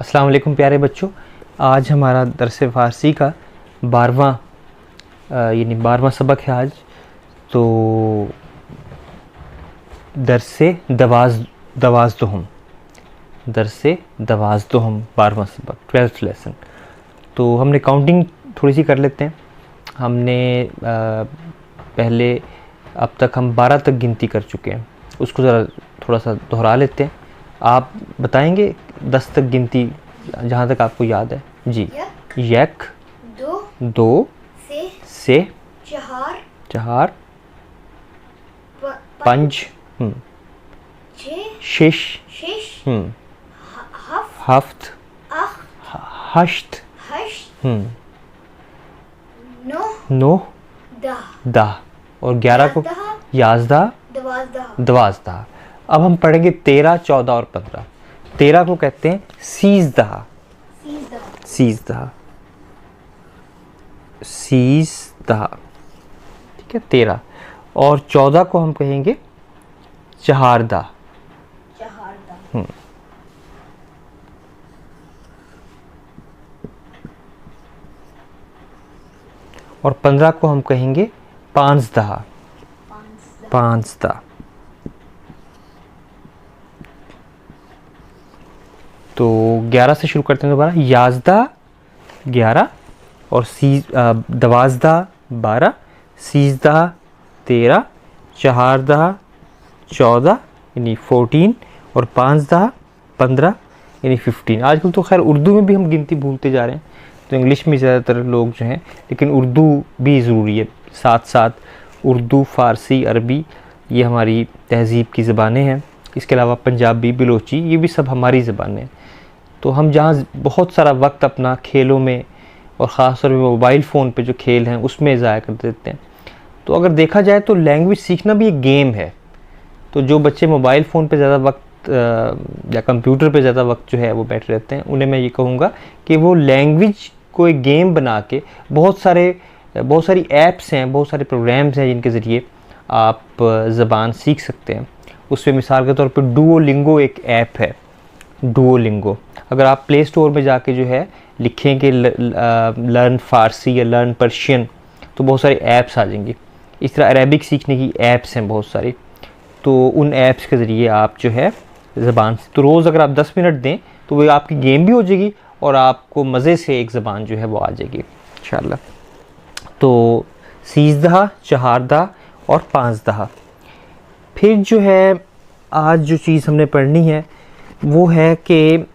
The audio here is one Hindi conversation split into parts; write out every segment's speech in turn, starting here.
अस्सलाम वालेकुम प्यारे बच्चों। आज हमारा दरस फ़ारसी का 12वां सबक है आज। तो दरसे दवाज़दुहम 12वां सबक 12th लेसन। तो हमने काउंटिंग थोड़ी सी कर लेते हैं। हमने पहले अब तक हम 12 तक गिनती कर चुके हैं, उसको ज़रा थोड़ा सा दोहरा लेते हैं। आप बताएंगे 10 तक गिनती जहाँ तक आपको याद है जी। यक, दो से चार, पंज, शिश, हफ्त, हश्त, नो, दाह और 11 को याज़दा, दवाज़दा। अब हम पढ़ेंगे 13, 14 और 15। 13 को कहते हैं सीज़दा, ठीक है 13। और 14 को हम कहेंगे चहारदा। और 15 को हम कहेंगे पांचदा। तो 11 से शुरू करते हैं दोबारा। याज़दा 11 और दवाज़दा 12, सीज़दा 13, चहारदा 14 यानी 14 और पांचदा 15 यानी 15। आजकल तो खैर उर्दू में भी हम गिनती भूलते जा रहे हैं, तो इंग्लिश में ज़्यादातर लोग जो हैं, लेकिन उर्दू भी ज़रूरी है। साथ साथ उर्दू, फ़ारसी, अरबी ये हमारी तहज़ीब की ज़बानें हैं। इसके अलावा पंजाबी, बलोची ये भी सब हमारी ज़बानें हैं। तो हम जहाँ बहुत सारा वक्त अपना खेलों में और ख़ास तौर पर मोबाइल फ़ोन पे जो खेल हैं उसमें ज़ाया कर देते हैं। तो अगर देखा जाए तो लैंग्वेज सीखना भी एक गेम है। तो जो बच्चे मोबाइल फ़ोन पे ज़्यादा वक्त या कंप्यूटर पे ज़्यादा वक्त जो है वो बैठे रहते हैं, उन्हें मैं ये कहूँगा कि वो लैंग्वेज को एक गेम बना के बहुत सारी ऐप्स हैं, बहुत सारे प्रोग्राम्स हैं जिनके ज़रिए आप ज़बान सीख सकते हैं। उसमें मिसाल के तौर पर डुओलिंगो एक ऐप है। डुओलिंगो अगर आप प्ले स्टोर में जाके जो है लिखेंगे लर्न फ़ारसी या लर्न पर्शियन तो बहुत सारी ऐप्स आ जाएंगी। इस तरह अरेबिक सीखने की ऐप्स हैं बहुत सारी। तो उन ऐप्स के ज़रिए आप जो है ज़बान तो रोज़ अगर आप 10 मिनट दें तो वो आपकी गेम भी हो जाएगी और आपको मज़े से एक ज़बान जो है वो आ जाएगी इंशाल्लाह। तो सीज़दा, चहारदा और पांचदा। फिर जो है आज जो चीज़ हमने पढ़नी है वो है कि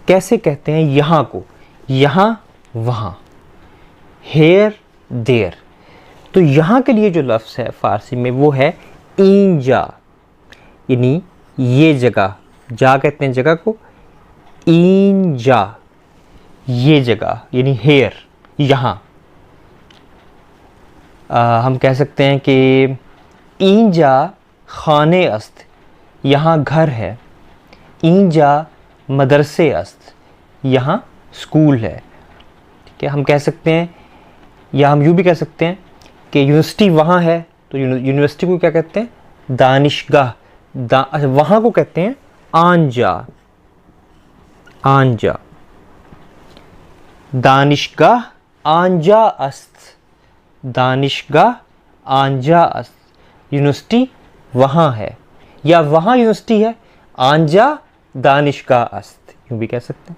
कैसे कहते हैं यहाँ को, यहाँ वहाँ, हेयर देयर। तो यहाँ के लिए जो लफ्ज़ है फ़ारसी में वो है ईंजा, यानी ये जगह, जा कहते हैं जगह को, ईंजा ये जगह यानी हेयर यहाँ। हम कह सकते हैं कि ईंजा खाने अस्त, यहाँ घर है। ईंजा मदरसे अस्त, यहाँ स्कूल है। ठीक है, हम कह सकते हैं या हम यूँ भी कह सकते हैं कि यूनिवर्सिटी वहाँ है, तो यूनिवर्सिटी को क्या कहते हैं? दानिशगाह। अच्छा, वहाँ को कहते हैं आंजा। दानिशगाह आंजा अस्त, यूनिवर्सिटी वहाँ है या वहाँ यूनिवर्सिटी है। आंजा दानिशगाह अस्त, यूँ भी कह सकते हैं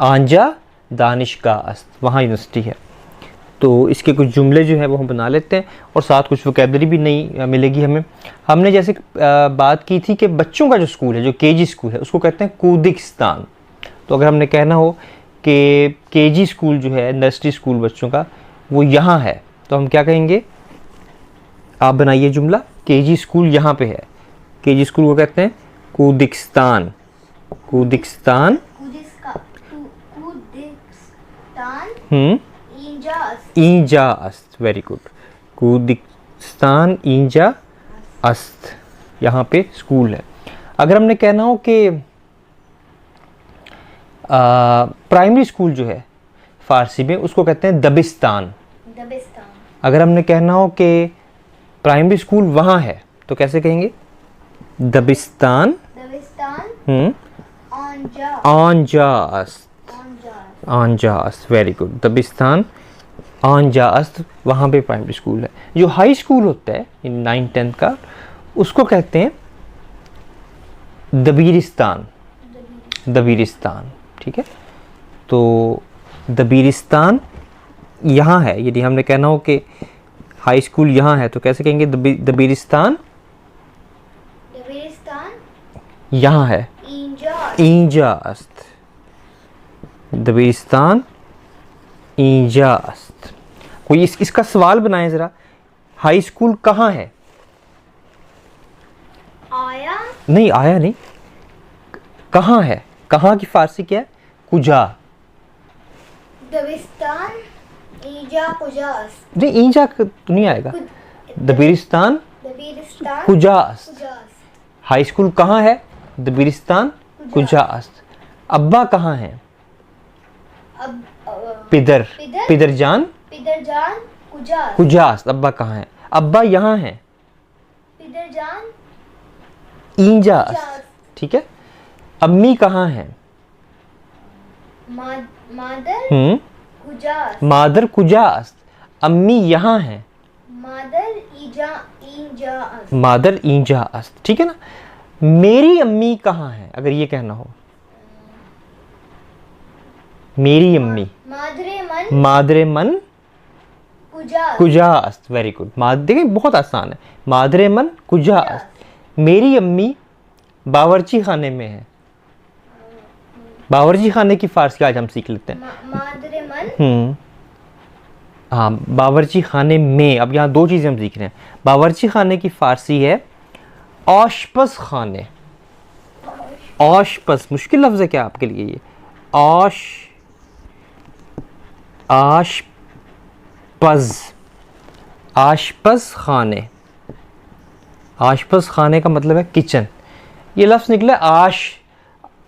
आंजा दानिशगाह अस्त, वहाँ यूनिवर्सिटी है। तो इसके कुछ जुमले जो है वो हम बना लेते हैं और साथ कुछ वोकैबलरी भी नई मिलेगी हमें। हमने जैसे बात की थी कि बच्चों का जो स्कूल है, जो केजी स्कूल है, उसको कहते हैं कूदिस्तान। तो अगर हमने कहना हो कि केजी स्कूल जो है, नर्सरी स्कूल बच्चों का, वो यहाँ है, तो हम क्या कहेंगे? आप बनाइए जुमला, केजी स्कूल यहाँ पे है। केजी स्कूल को कहते हैं कूदिस्तान। ईंजा अस्त, वेरी गुड। कूदिस्तान ईंजा अस्त, यहाँ पे स्कूल है। अगर हमने कहना हो कि प्राइमरी स्कूल जो है फ़ारसी में, उसको कहते हैं दबिस्तान। अगर हमने कहना हो कि प्राइमरी स्कूल वहाँ है, तो कैसे कहेंगे? दबिस्तान आंजा अस्त, आंजा अस्त, वेरी गुड। दबिस्तान आंजा अस्त, वहाँ पे प्राइमरी स्कूल है। जो हाई स्कूल होता है इन 9-10 का, उसको कहते हैं दबीरिस्तान, दबीरिस्तान, ठीक है। तो दबीरिस्तान यहाँ है, यदि हमने कहना हो कि हाई स्कूल यहाँ है तो कैसे कहेंगे? दबीरिस्तान यहाँ है, ईंजा अस्त, दबीरिस्तान ईंजा अस्त। कोई इसका सवाल बनाए ज़रा, हाई स्कूल कहाँ है? आया नहीं, आया नहीं, कहाँ है? कहाँ की फारसी क्या है? कुजा। दबिस्तान ईजा कुजास, नहीं, ईंजा तो नहीं आएगा। दबीरिस्तान दबीरिस्तान कुजास। कुजास, हाई स्कूल कहाँ है? दबीरिस्तान कुजास। अब्बा कहाँ है? अब पिदर, पिदरजान पिदरजान कुजास, कुजास। अब्बा कहाँ है? अब्बा यहाँ है, पिदरजान ईंजास, कुजास। ठीक है। अम्मी कहाँ है? मादर कुजास, मादर कुजास। अम्मी यहाँ है, मादर ईजास, मादर ईंजास, ठीक है ना। मेरी अम्मी कहाँ है? अगर ये कहना हो, मेरी अम्मी, मादरे मन मादरे मन कुजास, कुजास, वेरी गुड। देखिए बहुत आसान है, मादरे मन कुजास। मेरी अम्मी बावर्ची खाने में है। बावर्ची खाने की फारसी आज हम सीख लेते हैं। मादरे मन हाँ, बावर्ची खाने में। अब यहाँ दो चीज़ें हम सीख रहे हैं। बावर्ची खाने की फारसी है आशपस खाने। आशपस मुश्किल लफ्ज़ है क्या आपके लिए ये? आशपज, आशपस खाने। आशपस खाने का मतलब है किचन। ये लफ्ज़ निकला आश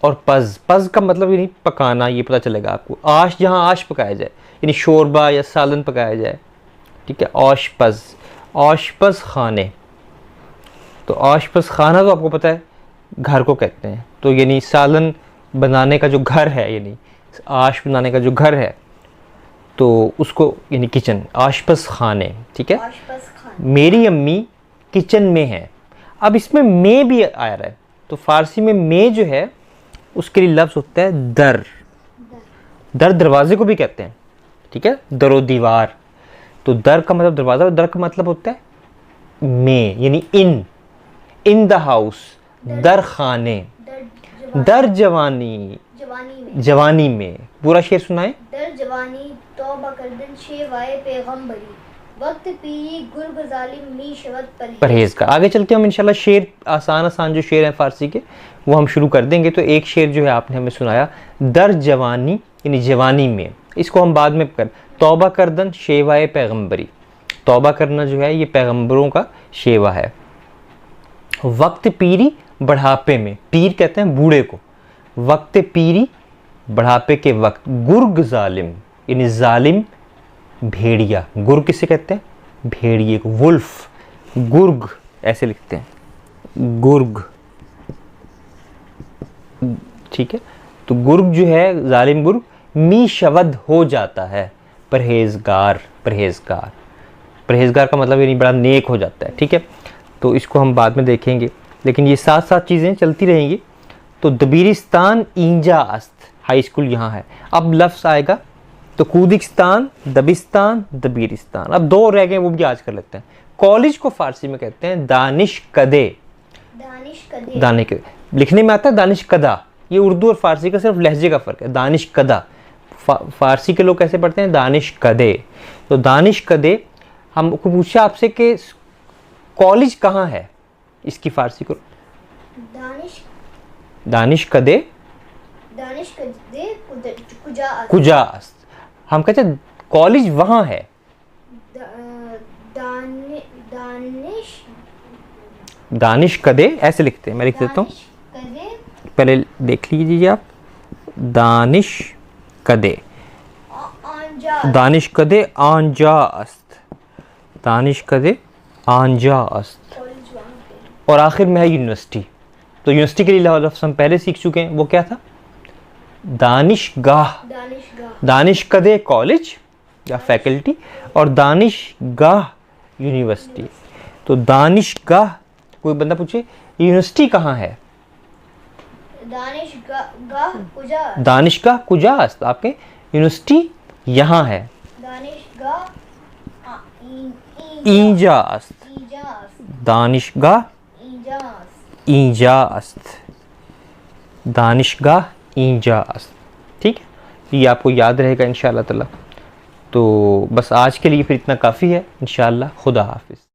और पज। पज का मतलब ये नहीं पकाना, ये पता चलेगा आपको। आश जहाँ आश पकाया जाए, यानी शोरबा या सालन पकाया जाए, ठीक है। आशपज, आशपस खाने। तो आशपस खाना तो आपको पता है घर को कहते हैं, तो यानी सालन बनाने का जो घर है, यानी आश बनाने का जो घर है, तो उसको यानी किचन, आशपस खाने, ठीक है। आशपस खान, मेरी अम्मी किचन में है। अब इसमें में भी आ रहा है, तो फारसी में में जो है उसके लिए लफ्ज़ होता है दर। दर दरवाजे को भी कहते हैं, ठीक है, दरो दीवार। तो दर का मतलब दरवाज़ा, दर का मतलब होता है में, यानी इन द हाउस, दर खाने, दर जवानी, जवानी में। पूरा शेर सुनाए। दर जवानी तौबा करदन शेवाए पैगंबरी, वक्त पीरी गुर्ग जालिम मी शवत परहेज का। आगे चलते हम इंशाल्लाह शेर, आसान आसान जो शेर हैं फारसी के वो हम शुरू कर देंगे। तो एक शेर जो है आपने हमें सुनाया, दर जवानी यानी जवानी में, इसको हम बाद में कर। तौबा करदन शेवाए पैगंबरी, तौबा करना जो है ये पैगंबरों का शेवा है। वक्त पीरी बढ़ापे में, पीर कहते हैं बूढ़े को, वक्त पीरी बढ़ापे के वक्त। गुर्ग जालिम यानी जालिम भेड़िया। गुर्ग किसे कहते हैं? भेड़िए को। वुल्फ, गुर्ग ऐसे लिखते हैं, गुर्ग, ठीक है। तो गुर्ग जो है जालिम गुर्ग, मी शवद हो जाता है परहेजगार, परहेजगार। परहेजगार का मतलब यानी बड़ा नेक हो जाता है, ठीक है। तो इसको हम बाद में देखेंगे, लेकिन ये साथ साथ चीज़ें चलती रहेंगी। तो दबीरिस्तान ईंजा अस्त, हाई स्कूल यहाँ है। अब लफ्ज़ आएगा तो कूदिस्तान, दबिस्तान, दबीरिस्तान। अब दो रह गए, वो भी आज कर लेते हैं। कॉलेज को फारसी में कहते हैं दानिश कदे, दानिश कदे, दाने के लिखने में आता है दानिश कदा। ये उर्दू और फारसी का सिर्फ लहजे का फ़र्क है। दानिश कदा, फारसी के लोग कैसे पढ़ते हैं? दानिश कदे। तो दानिश कदे, हमको पूछा आपसे कि कॉलेज कहाँ है, इसकी फारसी को दानिश कदे, दानिश कदे कुजास, कुजास। हम कहते हैं कॉलेज वहाँ है। दानिश दानिश कदे ऐसे लिखते हैं, मैं लिख देता हूँ, पहले देख लीजिए आप। दानिश कदे, दानिश कदे आंजा अस्त, दानिश कदे आंजा अस्त। और आखिर में है यूनिवर्सिटी। तो यूनिवर्सिटी के लिए लफ्ज़ हम पहले सीख चुके हैं, वो क्या था? दानिशगाह, दानिशगाह, दानिशकदे कॉलेज या फैकल्टी और दानिशगाह यूनिवर्सिटी। तो दानिशगाह, कोई बंदा पूछे यूनिवर्सिटी कहाँ है, दानिशगाह कुजा, दानिशगाह कुजास, तो आपके यूनिवर्सिटी यहाँ है, दानिशगाह ईजास्त, ईजाज, दानिशगाह ईजाज। ईजास्त, दानिशगाह ईजास्त। ठीक है, ये आपको याद रहेगा इंशाअल्लाह ताला। तो बस आज के लिए फिर इतना काफ़ी है इंशाअल्लाह। खुदा हाफिज़।